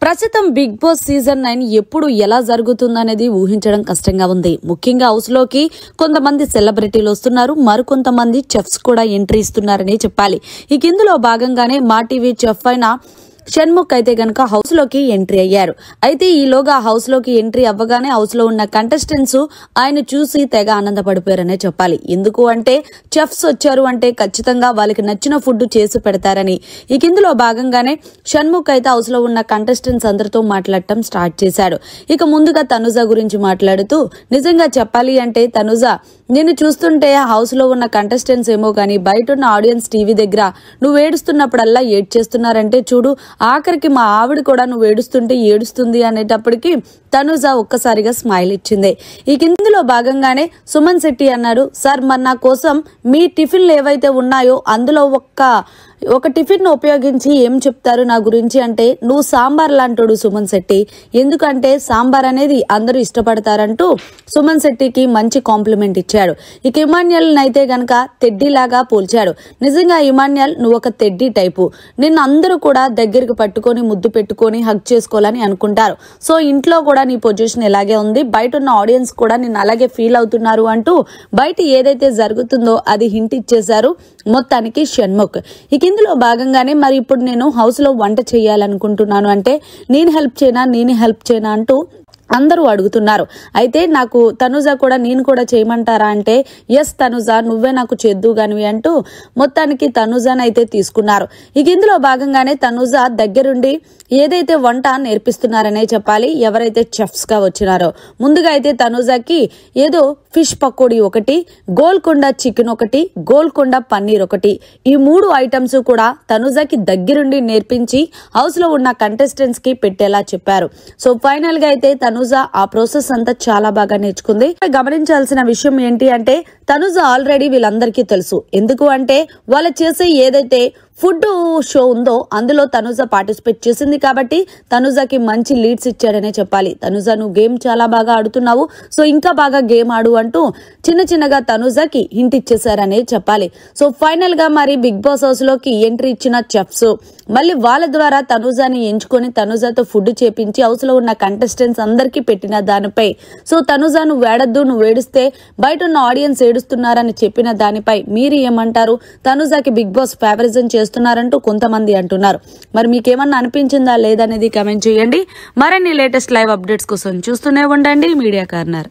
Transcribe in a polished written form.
ప్రస్తుతం big boss season 9 ఎప్పుడు ఎలా జరుగుతుందనేది ఊహించడం కష్టంగా ఉంది. ముఖ్యంగా హౌస్ లోకి కొంతమంది సెలబ్రిటీలు వస్తున్నారు, మరికొంతమంది చెఫ్స్ కూడా ఎంట్రీ ఇస్తున్నారని చెప్పాలి. ఇక ఇందులో భాగంగానే మా టీవీ చెఫ్ అయిన షణ్ముఖ్ అయితే గనక హౌస్ లోకి ఎంట్రీ అయ్యారు. అయితే ఈలోగా హౌస్ లోకి ఎంట్రీ అవ్వగానే హౌస్ లో ఉన్న కంటెస్టెంట్స్ ఆయన చూసి తెగ ఆనందపడిపోయారనే చెప్పాలి. ఎందుకు అంటే చెఫ్స్ వచ్చారు అంటే ఖచ్చితంగా వాళ్ళకి నచ్చిన ఫుడ్ చేసి పెడతారని. ఇక ఇందులో భాగంగానే షణ్ముఖ్ అయితే హౌస్ లో ఉన్న కంటెస్టెంట్స్ అందరితో మాట్లాడటం స్టార్ట్ చేశాడు. ఇక ముందుగా తనుజ గురించి మాట్లాడుతూ, నిజంగా చెప్పాలి అంటే తనుజ, నేను చూస్తుంటే హౌస్ లో ఉన్న కంటెస్టెంట్స్ ఏమో గానీ బయట ఉన్న ఆడియన్స్ టీవీ దగ్గర నువ్వు ఏడుస్తున్నప్పుడల్లా ఏడ్ చేస్తున్నారంటే చూడు, ఆఖరికి మా ఆవిడ కూడా నువ్వు ఏడుస్తుంటే ఏడుస్తుంది అనేటప్పటికి తనుజ ఒక్కసారిగా స్మైల్ ఇచ్చింది. ఇక ఇందులో భాగంగానే సుమన్ శెట్టి అన్నాడు, సార్ మరి నా కోసం మీ టిఫిన్లు ఏవైతే ఉన్నాయో అందులో ఒక టిఫిన్ ను ఉపయోగించి ఏం చెప్తారు నా గురించి అంటే, నువ్వు సాంబార్ లాంటోడు సుమన్ శెట్టి, ఎందుకంటే సాంబార్ అనేది అందరూ ఇష్టపడతారంటూ సుమన్ శెట్టికి మంచి కాంప్లిమెంట్ ఇచ్చాడు. ఇక ఇమాన్యుల్ అయితే గనక తెడ్డీలాగా పోల్చాడు. నిజంగా ఇమాన్యుల్ నువ్వు ఒక తెడ్డీ టైపు, నిన్ను అందరూ కూడా దగ్గరికి పట్టుకొని ముద్దు పెట్టుకొని హగ్ చేసుకోవాలని అనుకుంటారు. సో ఇంట్లో కూడా నీ పొజిషన్ ఇలాగే ఉంది, బయట ఉన్న ఆడియన్స్ కూడా నిన్ను అలాగే ఫీల్ అవుతున్నారు అంటూ బయట ఏదైతే జరుగుతుందో అది హింట్ ఇచ్చేశారు మొత్తానికి షణ్ముఖ్. ఇక ఇందులో భాగంగానే మరి ఇప్పుడు నేను హౌస్ లో వంట చేయాలనుకుంటున్నాను అంటే నేను హెల్ప్ చేయనా అంటూ అందరూ అడుగుతున్నారు. అయితే నాకు తనుజ కూడా నేను కూడా చేయమంటారా అంటే, ఎస్ తనుజ నువ్వే నాకు చేద్దు గానివి అంటూ మొత్తానికి తనుజను అయితే తీసుకున్నారు. ఇక ఇందులో భాగంగానే తనుజ దగ్గరుండి ఏదైతే వంట నేర్పిస్తున్నారనే చెప్పాలి ఎవరైతే చెఫ్స్ గా వచ్చినారో. ముందుగా అయితే తనుజకి ఏదో ఫిష్ పకోడీ ఒకటి, గోల్కొండ చికెన్ ఒకటి, గోల్కొండ పన్నీర్ ఒకటి, ఈ 3 ఐటమ్స్ కూడా తనుజకి దగ్గరుండి నేర్పించి హౌస్ లో ఉన్న కంటెస్టెంట్స్ కి పెట్టేలా చెప్పారు. సో ఫైనల్ గా అయితే తనుజ ఆ ప్రాసెస్ అంతా చాలా బాగా నేర్చుకుంది. గమనించాల్సిన విషయం ఏంటి అంటే, తనుజ ఆల్రెడీ వీళ్ళందరికీ తెలుసు. ఎందుకు అంటే వాళ్ళు చేసే ఏదైతే ఫుడ్ షో ఉందో అందులో తనుజ పార్టిసిపేట్ చేసింది కాబట్టి తనుజకి మంచి లీడ్స్ ఇచ్చాడనే చెప్పాలి. తనుజ నువ్వు గేమ్ చాలా బాగా ఆడుతున్నావు, సో ఇంకా బాగా గేమ్ ఆడు అంటూ చిన్నగా తనుజకి హింట్ ఇచ్చేసారనే చెప్పాలి. సో ఫైనల్ గా మరి బిగ్ బాస్ హౌస్ లోకి ఎంట్రీ ఇచ్చిన చెఫ్స్ మళ్ళీ వాళ్ళ ద్వారా తనుజని ఎంచుకొని తనుజతో ఫుడ్ చేపించి హౌస్ లో ఉన్న కంటెస్టెంట్స్ అందరికీ పెట్టిన దానిపై, సో తనుజ నువ్వు ఏడద్దు, నువ్వు ఏడిస్తే బయట ఉన్న ఆడియన్స్ ఏడుస్తున్నారని చెప్పిన దానిపై మీరు ఏమంటారు? తనుజకి బిగ్ బాస్ ఫేవరిజం చేస్తున్నారంటూ కొంతమంది అంటున్నారు. మరి మీకేమన్నా అనిపించిందా లేదనేది కమెంట్ చేయండి. మరిన్ని లేటెస్ట్ లైవ్ అప్డేట్స్ కోసం చూస్తూనే ఉండండి మీడియా కార్నర్.